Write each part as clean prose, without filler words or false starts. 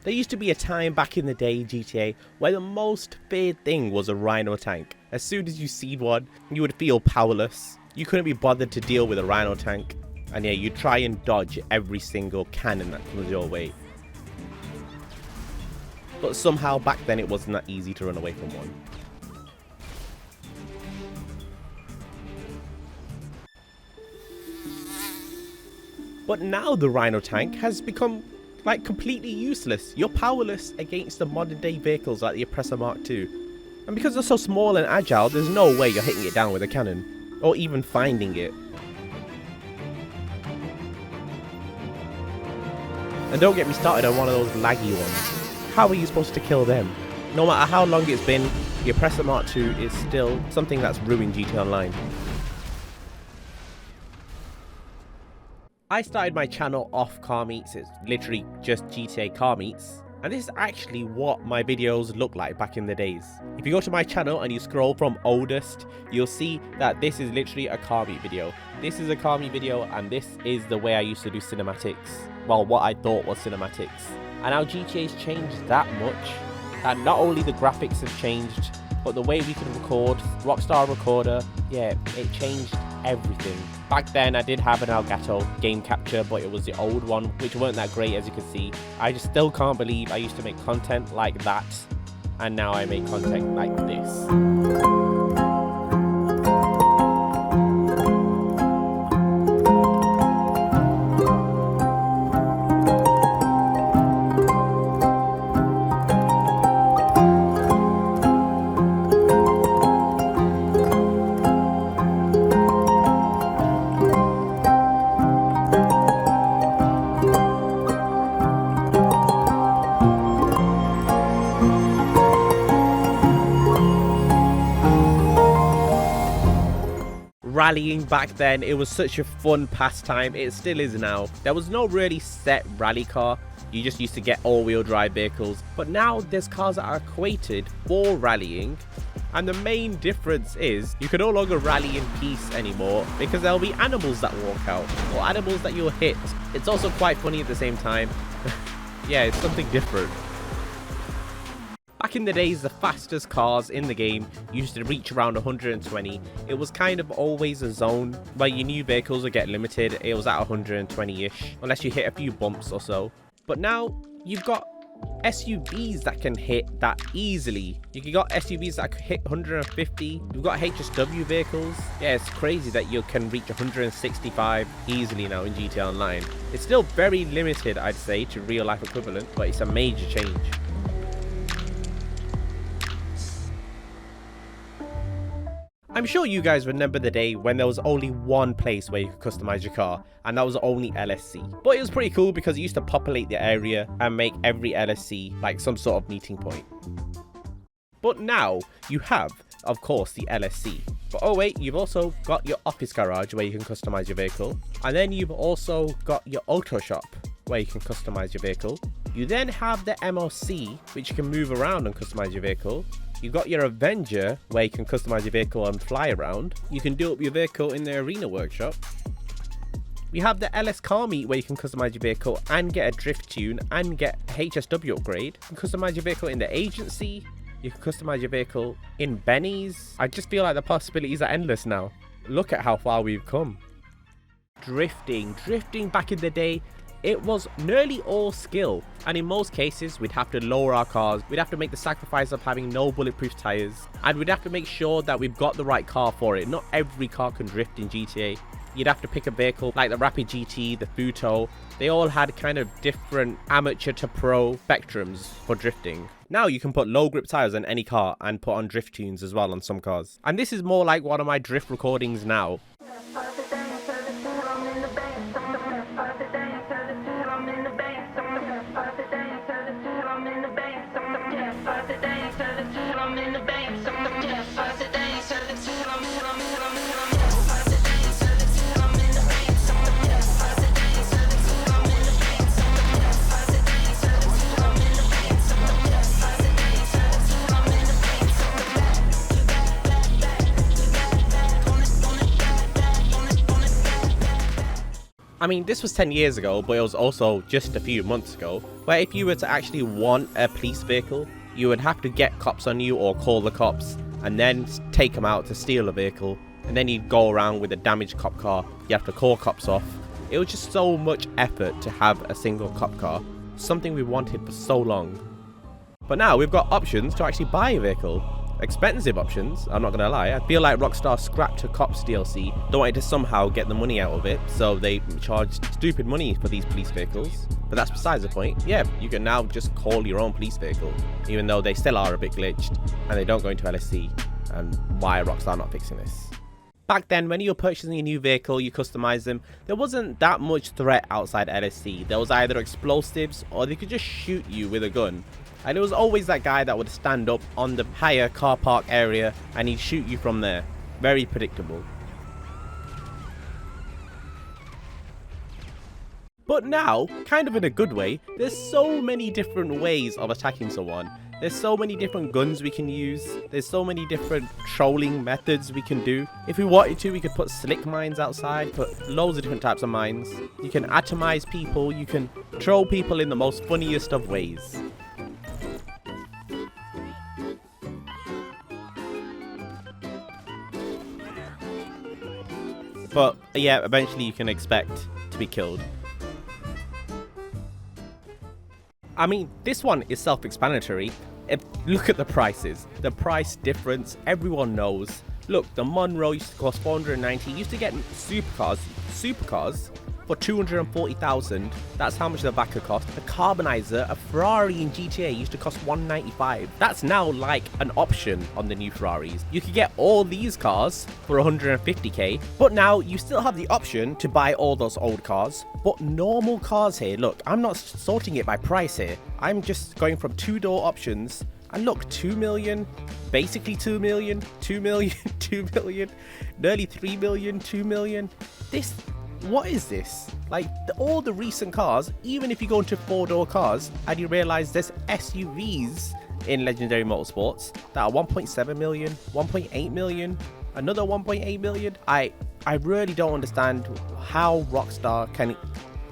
There used to be a time back in the day in GTA where the most feared thing was a rhino tank. As soon as you see one, you would feel powerless. You couldn't be bothered to deal with a rhino tank. And yeah, you try and dodge every single cannon that comes your way. But somehow back then it wasn't that easy to run away from one. But now the rhino tank has become like completely useless. You're powerless against the modern day vehicles like the Oppressor Mark II. And because they're so small and agile, there's no way you're hitting it down with a cannon. Or even finding it. And don't get me started on one of those laggy ones. How are you supposed to kill them? No matter how long it's been, the Oppressor Mark II is still something that's ruined GTA Online. I started my channel off car meets. It's literally just GTA car meets. And this is actually what my videos look like back in the days. If you go to my channel and you scroll from oldest, you'll see that this is literally a car meet video. This is a car meet video, and this is the way I used to do cinematics. Well, what I thought was cinematics. And now GTA's changed that much. And not only the graphics have changed, but the way we can record, Rockstar Recorder, yeah, it changed everything. Back then I did have an Elgato game capture, but it was the old one, which weren't that great, as you can see. I just still can't believe I used to make content like that, and now I make content like this. Rallying back then, it was such a fun pastime. It still is now. There was no really set rally car. You just used to get all-wheel drive vehicles. But now there's cars that are equated for rallying. And the main difference is you can no longer rally in peace anymore because there'll be animals that walk out or animals that you'll hit. It's also quite funny at the same time. Yeah, it's something different. Back in the days, the fastest cars in the game used to reach around 120. It was kind of always a zone where your new vehicles would get limited. It was at 120-ish, unless you hit a few bumps or so. But now, you've got SUVs that can hit that easily. You've got SUVs that can hit 150. You've got HSW vehicles. Yeah, it's crazy that you can reach 165 easily now in GTA Online. It's still very limited, I'd say, to real-life equivalent, but it's a major change. I'm sure you guys remember the day when there was only one place where you could customize your car, and that was only LSC. But it was pretty cool because it used to populate the area and make every LSC like some sort of meeting point. But now you have, of course, the LSC. But oh wait, you've also got your office garage where you can customize your vehicle. And then you've also got your auto shop where you can customize your vehicle. You then have the MOC, which you can move around and customize your vehicle. You've got your Avenger, where you can customize your vehicle and fly around. You can do up your vehicle in the arena workshop. You have the LS Car Meet, where you can customize your vehicle and get a drift tune and get a HSW upgrade. You can customize your vehicle in the agency. You can customize your vehicle in Benny's. I just feel like the possibilities are endless now. Look at how far we've come. Drifting back in the day, it was nearly all skill, and in most cases we'd have to lower our cars, we'd have to make the sacrifice of having no bulletproof tires, and we'd have to make sure that we've got the right car for it. Not every car can drift in GTA. You'd have to pick a vehicle like the Rapid GT, the Futo. They all had kind of different amateur to pro spectrums for drifting. Now you can put low grip tires on any car and put on drift tunes as well on some cars. And this is more like one of my drift recordings now. I mean, this was 10 years ago, but it was also just a few months ago, where if you were to actually want a police vehicle, you would have to get cops on you or call the cops and then take them out to steal a vehicle, and then you'd go around with a damaged cop car. You have to call cops off. It was just so much effort to have a single cop car, something we wanted for so long. But now we've got options to actually buy a vehicle. Expensive options, I'm not gonna lie. I feel like Rockstar scrapped a Cops DLC, they wanted to somehow get the money out of it, so they charged stupid money for these police vehicles. But that's besides the point. Yeah, you can now just call your own police vehicle, even though they still are a bit glitched and they don't go into LSC. And why are Rockstar not fixing this? Back then, when you were purchasing a new vehicle, you customize them, there wasn't that much threat outside LSC. There was either explosives or they could just shoot you with a gun. And it was always that guy that would stand up on the higher car park area and he'd shoot you from there. Very predictable. But now, kind of in a good way, there's so many different ways of attacking someone. There's so many different guns we can use. There's so many different trolling methods we can do. If we wanted to, we could put slick mines outside, put loads of different types of mines. You can atomize people, you can troll people in the most funniest of ways. But yeah, eventually you can expect to be killed. I mean, this one is self-explanatory. Look at the prices. The price difference, everyone knows. Look, the Monroe used to cost 490. You used to get supercars for 240,000. That's how much the Vaca cost. The Carbonizer, a Ferrari in GTA, used to cost 195. That's now like an option on the new Ferraris. You could get all these cars for 150k, but now you still have the option to buy all those old cars. But normal cars here, look, I'm not sorting it by price here. I'm just going from two-door options. And look, 2 million, basically 2 million, 2 million, 2 million, nearly 3 million, 2 million. What is this? Like, all the recent cars, even if you go into four-door cars and you realize there's SUVs in Legendary Motorsports that are 1.7 million, 1.8 million, another 1.8 million. I really don't understand how Rockstar can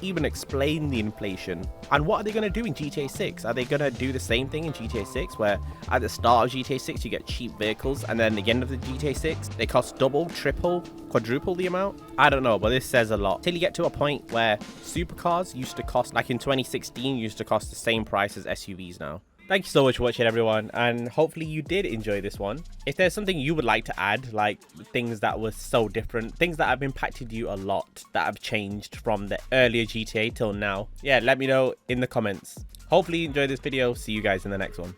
even explain the inflation. And what are they going to do in GTA 6? Are they going to do the same thing in GTA 6 where at the start of GTA 6 you get cheap vehicles and then at the end of the GTA 6 they cost double, triple, quadruple the amount? I don't know, but this says a lot. Till you get to a point where supercars used to cost, like in 2016, used to cost the same price as SUVs now. Thank you so much for watching, everyone, and hopefully you did enjoy this one. If there's something you would like to add, like things that were so different, things that have impacted you a lot, that have changed from the earlier GTA till now, yeah, let me know in the comments. Hopefully you enjoyed this video. See you guys in the next one.